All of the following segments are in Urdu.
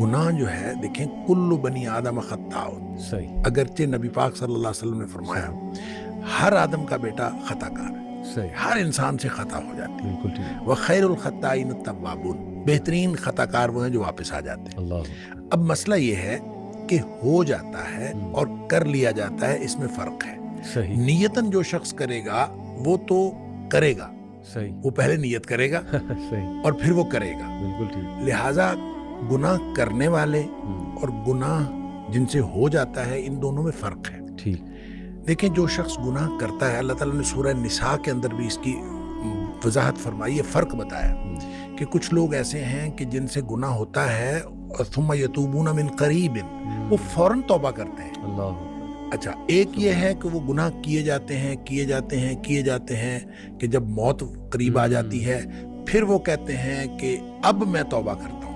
گناہ جو ہے دیکھیں کل بنی آدم خطاء، صحیح، اگرچہ نبی پاک صلی اللہ علیہ وسلم نے فرمایا ہر آدم کا بیٹا خطا کار ہے، صحیح، ہر انسان سے خطا ہو جاتی ہے، بالکل ٹھیک، وخیر الخطائین التوابون، بہترین خطا کار وہ ہیں جو واپس آ جاتے ہیں۔ اللہ، اب مسئلہ یہ ہے کہ ہو جاتا ہے اور کر لیا جاتا ہے، اس میں فرق ہے۔ صحیح، نیتاً جو شخص کرے گا وہ تو کرے گا، صحیح، وہ پہلے نیت کرے گا صحیح، اور پھر وہ کرے گا۔ بالکل ٹھیک، لہٰذا گناہ کرنے والے اور گناہ جن سے ہو جاتا ہے ان دونوں میں فرق ہے۔ ٹھیک، دیکھیں جو شخص گناہ کرتا ہے، اللہ تعالیٰ نے سورہ نساء کے اندر بھی اس کی وضاحت فرمائی ہے، فرق بتایا کہ کچھ لوگ ایسے ہیں کہ جن سے گناہ ہوتا ہے اور ثم یتوبون من قریب، وہ فوراً توبہ کرتے ہیں۔ اللہ، اچھا، ایک یہ ہے کہ وہ گناہ کیے جاتے ہیں کہ جب موت قریب آ جاتی ہے پھر وہ کہتے ہیں کہ اب میں توبہ کرتا ہوں،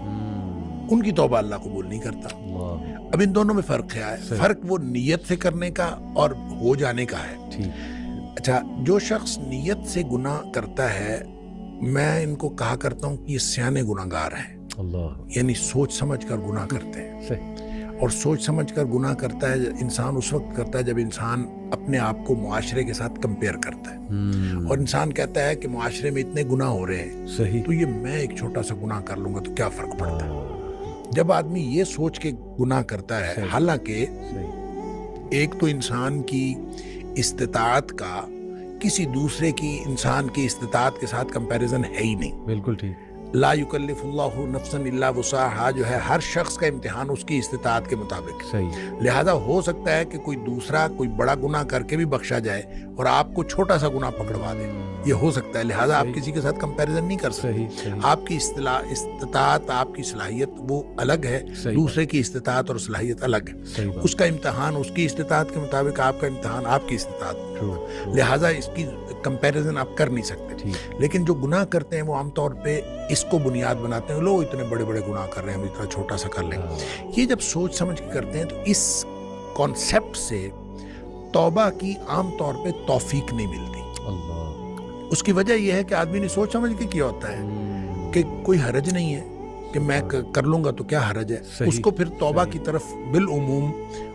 ان کی توبہ اللہ قبول نہیں کرتا۔ اللہ، اب ان دونوں میں فرق کیا ہے؟ صحیح، فرق وہ نیت سے کرنے کا اور ہو جانے کا ہے۔ ٹھیک، اچھا، جو شخص نیت سے گناہ کرتا ہے میں ان کو کہا کرتا ہوں کہ یہ سیانے گناہ گار ہیں، اللہ، یعنی سوچ سمجھ کر گناہ کرتے ہیں۔ صحیح، اور سوچ سمجھ کر گناہ کرتا ہے انسان اس وقت کرتا ہے جب انسان اپنے آپ کو معاشرے کے ساتھ کمپیئر کرتا ہے اور انسان کہتا ہے کہ معاشرے میں اتنے گناہ ہو رہے ہیں صحیح، تو یہ میں ایک چھوٹا سا گناہ کر لوں گا تو کیا فرق پڑتا ہے۔ جب آدمی یہ سوچ کے گناہ کرتا ہے، صحیح، حالانکہ صحیح، ایک تو انسان کی استطاعت کا کسی دوسرے کی انسان کی استطاعت کے ساتھ کمپیریزن ہے ہی نہیں۔ بالکل ٹھیک، لا یکلف اللہ نفسا الا وسعها جو ہے ہر شخص کا امتحان اس کی استطاعت کے مطابق ہے۔ صحیح، لہذا ہو سکتا ہے کہ کوئی دوسرا کوئی بڑا گناہ کر کے بھی بخشا جائے اور آپ کو چھوٹا سا گناہ پکڑوا دے، یہ ہو سکتا ہے۔ لہذا آپ کسی کے ساتھ کمپیریزن نہیں کر سکتے۔ صحیح، صحیح، آپ کی استطاعت، آپ کی صلاحیت وہ الگ ہے، صحیح، دوسرے کی استطاعت اور صلاحیت الگ ہے۔ صحیح بات، اس کا امتحان اس کی استطاعت کے مطابق، آپ کا امتحان آپ کی استطاعت کے مطابق۔ ٹرو، لہذا اس کی کمپیریزن آپ کر نہیں سکتے۔ ٹھیک، لیکن جو گناہ کرتے ہیں وہ عام طور پہ اس کو بنیاد بناتے ہیں، لوگ اتنے بڑے بڑے گناہ کر رہے ہیں ہم اتنا چھوٹا سا کر لیں۔ یہ جب سوچ سمجھ کے کرتے ہیں تو اس کانسیپٹ سے توبہ کی عام طور پہ توفیق نہیں ملتی۔ اللہ، اس کی وجہ یہ ہے کہ آدمی نے سوچ سمجھ کے کیا ہوتا ہے کہ کوئی حرج نہیں ہے کہ میں کر لوں گا تو کیا حرج ہے، صحیح، اس کو پھر توبہ کی طرف بالعموم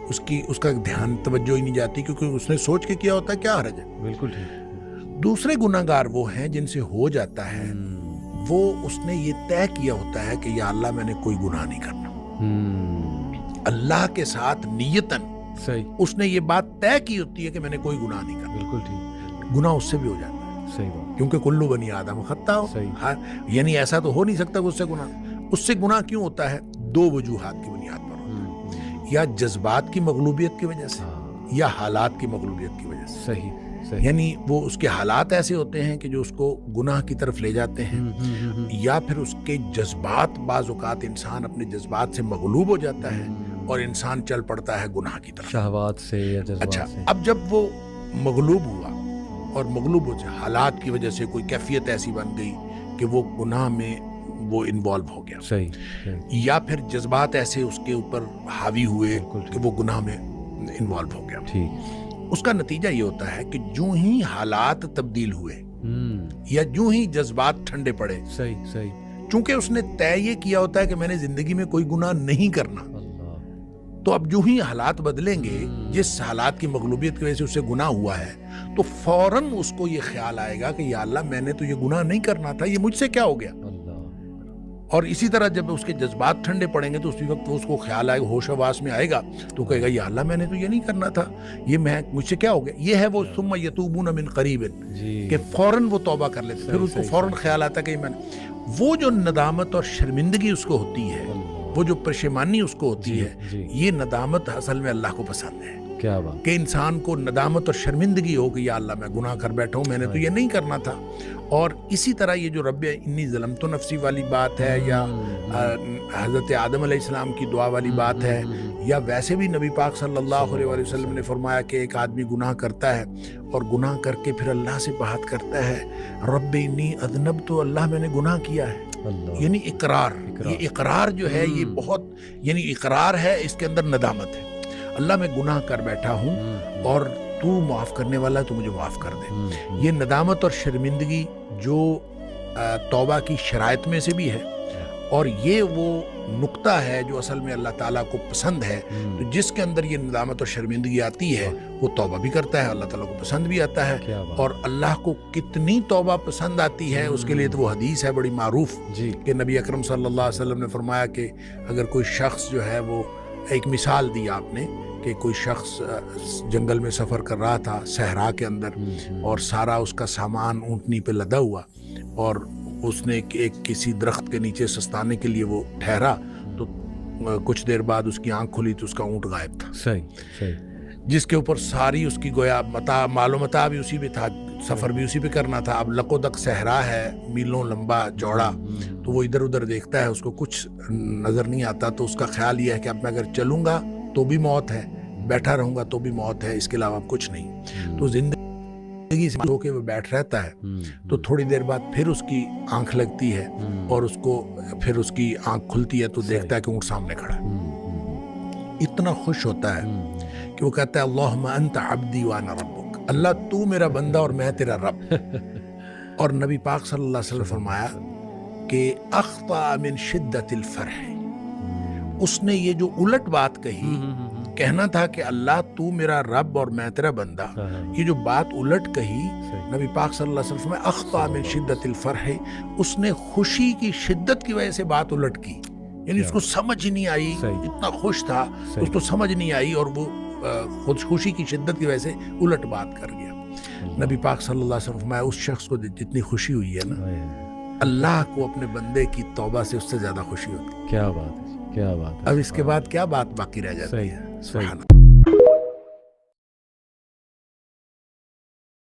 اس کا دھیان توجہ ہی نہیں جاتی کیونکہ اس نے سوچ کے کیا ہوتا ہے کیا حرج ہے۔ بالکل ٹھیک، دوسرے گناہ گار وہ ہیں جن سے ہو جاتا ہے، وہ اس نے یہ طے کیا ہوتا ہے کہ یا اللہ میں نے کوئی گناہ نہیں کرنا، اللہ کے ساتھ نیتاً صحیح، اس نے یہ بات طے کی ہوتی ہے کہ میں نے کوئی گناہ نہیں کرنا، بالکل ٹھیک، گناہ اس سے بھی ہو جاتا ہے صحیح بات، کیونکہ کلو بنی آدم خطا ہو۔ صحیح، یعنی ایسا تو ہو نہیں سکتا کہ اس سے گناہ کیوں ہوتا ہے؟ دو وجوہات کی بنیاد پر ہوتا ہے، یا جذبات کی مغلوبیت کی وجہ سے یا حالات کی مغلوبیت کی وجہ سے۔ صحیح، صحیح، یعنی وہ اس کے حالات ایسے ہوتے ہیں کہ جو اس کو گناہ کی طرف لے جاتے ہیں، یا پھر اس کے جذبات، بعض اوقات انسان اپنے جذبات سے مغلوب ہو جاتا ہے اور انسان چل پڑتا ہے گناہ کی طرف، شہوات سے یا جذبات اچھا، سے۔ اب جب وہ مغلوب ہوا اور مغلوب ہو جائے حالات کی وجہ سے کوئی کیفیت ایسی بن گئی کہ وہ گناہ میں وہ انوالو ہو گیا، صحیح، صحیح، یا پھر جذبات ایسے اس کے اوپر حاوی ہوئے بالکل کہ وہ گناہ میں انوالو ہو گیا، ٹھیک، اس کا نتیجہ یہ ہوتا ہے کہ جو ہی حالات تبدیل ہوئے یا جو ہی جذبات ٹھنڈے پڑے، صحیح، صحیح، چونکہ اس نے طے یہ کیا ہوتا ہے کہ میں نے زندگی میں کوئی گناہ نہیں کرنا، اللہ، تو اب جو ہی حالات بدلیں گے، جس حالات کی مغلوبیت کی وجہ سے اسے گناہ ہوا ہے، تو فوراً اس کو یہ خیال آئے گا کہ یا اللہ میں نے تو یہ گناہ نہیں کرنا تھا، یہ مجھ سے کیا ہو گیا۔ اللہ، اور اسی طرح جب اس کے جذبات ٹھنڈے پڑیں گے تو اسی وقت اس کو خیال آئے گا، ہوش حواس میں آئے گا تو کہے گا یا اللہ میں نے تو یہ نہیں کرنا تھا، یہ مجھ سے کیا ہو گیا۔ یہ ہے وہ ثم یتوبون من قریب جی، کہ فوراً وہ توبہ کر لیتے، پھر اس کو فوراً خیال آتا کہ میں نے وہ جو ندامت اور شرمندگی اس کو ہوتی ہے، وہ جو پشیمانی اس کو ہوتی ہے، یہ ندامت اصل میں اللہ کو پسند ہے۔ کیا بات، کہ انسان کو ندامت اور شرمندگی ہو کہ یا اللہ میں گناہ کر بیٹھا ہوں، میں نے تو یہ نہیں کرنا تھا۔ اور اسی طرح یہ جو رب انی ظلمت نفسی والی بات ہے، یا حضرت آدم علیہ السلام کی دعا والی بات ہے، یا ویسے بھی نبی پاک صلی اللہ علیہ وسلم نے فرمایا کہ ایک آدمی گناہ کرتا ہے اور گناہ کر کے پھر اللہ سے بات کرتا ہے رب انی اذنبت، تو اللہ میں نے گناہ کیا ہے، یعنی اقرار۔ یہ اقرار جو ہے یہ بہت، یعنی اقرار ہے، اس کے اندر ندامت ہے، اللہ میں گناہ کر بیٹھا ہوں اور تو معاف کرنے والا ہے، تو مجھے معاف کر دے۔ یہ ندامت اور شرمندگی جو توبہ کی شرائط میں سے بھی ہے اور یہ وہ نقطہ ہے جو اصل میں اللہ تعالیٰ کو پسند ہے. تو جس کے اندر یہ ندامت اور شرمندگی آتی ہے وہ توبہ بھی کرتا ہے, اللہ تعالیٰ کو پسند بھی آتا ہے. اور اللہ کو کتنی توبہ پسند آتی ہے اس کے لیے تو وہ حدیث ہے بڑی معروف کہ نبی اکرم صلی اللہ علیہ وسلم نے فرمایا کہ اگر کوئی شخص جو ہے وہ, ایک مثال دی آپ نے کہ کوئی شخص جنگل میں سفر کر رہا تھا صحرا کے اندر, اور سارا اس کا سامان اونٹنی پہ لدا ہوا, اور اس نے ایک کسی درخت کے نیچے سستانے کے لیے وہ ٹھہرا, تو کچھ دیر بعد اس کی آنکھ کھلی تو اس کا اونٹ غائب تھا. صحیح. جس کے اوپر ساری اس کی گویا مال و متاع بھی اسی پہ تھا, سفر بھی اسی پہ کرنا تھا. اب لق و دق صحرا ہے, میلوں لمبا چوڑا, تو وہ ادھر ادھر دیکھتا ہے, اس کو کچھ نظر نہیں آتا. تو اس کا خیال یہ ہے کہ اب میں اگر چلوں گا تو بھی موت ہے, بیٹھا رہوں گا تو بھی موت ہے, اس کے علاوہ کچھ نہیں. تو زندگی سے ہو کے وہ بیٹھ رہتا ہے. تو تھوڑی دیر بعد پھر اس کی آنکھ لگتی ہے, اور اس کو پھر اس کی آنکھ کھلتی ہے تو دیکھتا ہے کہ اونٹ سامنے کھڑا ہے. اتنا خوش ہوتا ہے کہ وہ کہتا ہے اللہم انت عبدی وانا ربک, اللہ تو میرا بندہ اور میں تیرا رب. اور نبی پاک صلی اللہ علیہ وسلم فرمایا کہ اخطأ من شدت الفرح, اس نے یہ جو الٹ بات کہی, کہنا تھا کہ اللہ تو میرا رب اور میں تیرا بندہ, یہ جو بات الٹ کہی نبی پاک صلی اللہ علیہ وسلم فرمایا اخطأ من شدت الفرح, اس نے خوشی کی شدت کی وجہ سے بات الٹ کی. یعنی اس کو سمجھ ہی نہیں آئی, اتنا خوش تھا اس کو سمجھ نہیں آئی, اور وہ خود خوشی کی شدت کی وجہ سے الٹ بات کر گیا. نبی پاک صلی اللہ علیہ وسلم فرمایا اس شخص کو جتنی خوشی ہوئی ہے نا, اللہ کو اپنے بندے کی توبہ سے اس سے زیادہ خوشی ہوتی ہے. کیا بات ہے, کیا بات ہے. اب اس کے بعد کیا بات باقی رہ جاتی ہے. صحیح.